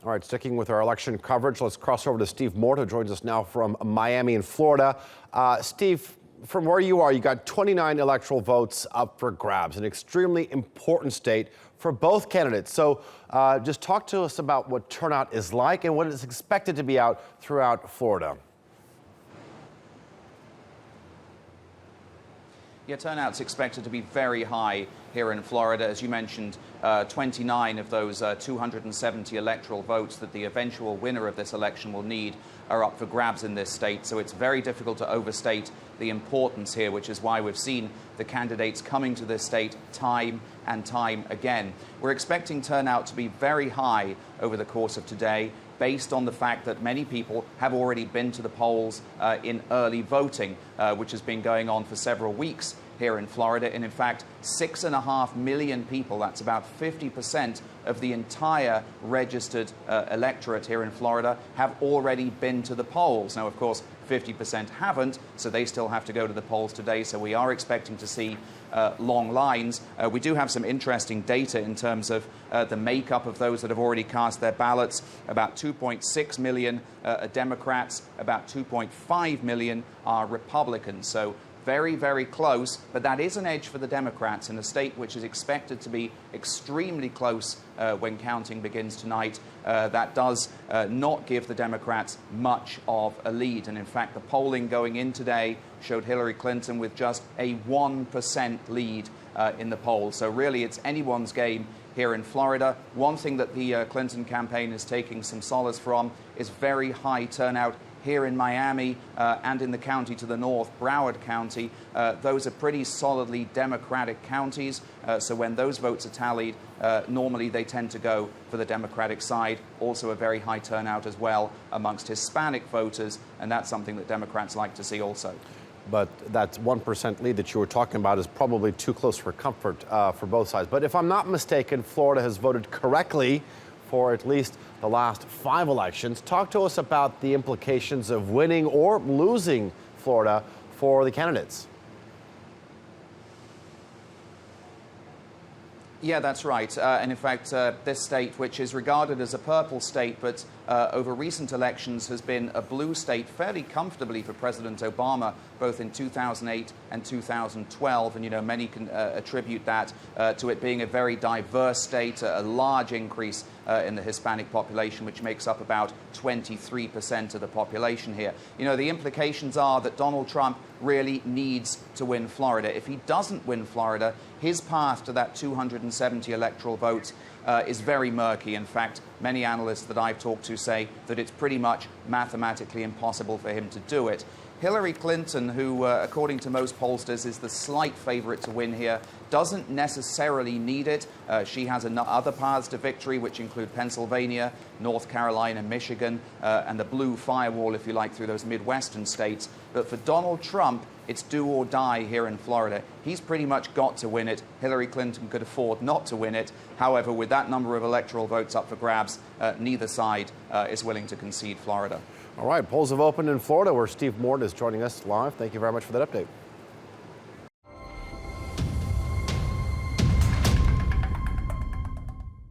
All right, sticking with our election coverage, let's cross over to Steve Mort, who joins us now from Miami in Florida. Steve, from where you are, you got 29 electoral votes up for grabs, an extremely important state for both candidates. So just talk to us about what turnout is like and what is expected to be out throughout Florida. Yeah, turnout's expected to be very high here in Florida. As you mentioned, 29 of those 270 electoral votes that the eventual winner of this election will need are up for grabs in this state. So it's very difficult to overstate the importance here, which is why we've seen the candidates coming to this state time and time again. We're expecting turnout to be very high over the course of today, based on the fact that many people have already been to the polls in early voting, which has been going on for several weeks here in Florida. And in fact, 6.5 million people, that's about 50% of the entire registered electorate here in Florida, have already been to the polls. Now, of course, 50% haven't, so they still have to go to the polls today. So we are expecting to see long lines. We do have some interesting data in terms of the makeup of those that have already cast their ballots. About 2.6 million are Democrats, about 2.5 million are Republicans. So very, very close, but that is an edge for the Democrats in a state which is expected to be extremely close when counting begins tonight. That does not give the Democrats much of a lead. And in fact, the polling going in today showed Hillary Clinton with just a 1% lead in the polls. So really, it's anyone's game here in Florida. One thing that the Clinton campaign is taking some solace from is very high turnout here in Miami and in the county to the north, Broward County. Those are pretty solidly Democratic counties. So when those votes are tallied, normally they tend to go for the Democratic side. Also a very high turnout as well amongst Hispanic voters, and that's something that Democrats like to see also. But that 1% lead that you were talking about is probably too close for comfort for both sides. But if I'm not mistaken, Florida has voted correctly for at least the last 5 elections. Talk to us about the implications of winning or losing Florida for the candidates. Yeah, that's right. And in fact, this state, which is regarded as a purple state, but over recent elections has been a blue state fairly comfortably for President Obama, both in 2008 and 2012. And, you know, many can attribute that to it being a very diverse state, a large increase in the Hispanic population, which makes up about 23% of the population here. You know, the implications are that Donald Trump really needs to win Florida. If he doesn't win Florida, his path to that 270 electoral votes is very murky. In fact, many analysts that I've talked to say that it's pretty much mathematically impossible for him to do it. Hillary Clinton, who, according to most pollsters, is the slight favorite to win here, doesn't necessarily need it. She has other paths to victory, which include Pennsylvania, North Carolina, Michigan, and the blue firewall, if you like, through those Midwestern states. But for Donald Trump, it's do or die here in Florida. He's pretty much got to win it. Hillary Clinton could afford not to win it. However, with that number of electoral votes up for grabs, neither side is willing to concede Florida. All right, polls have opened in Florida, where Steve Mort is joining us live. Thank you very much for that update.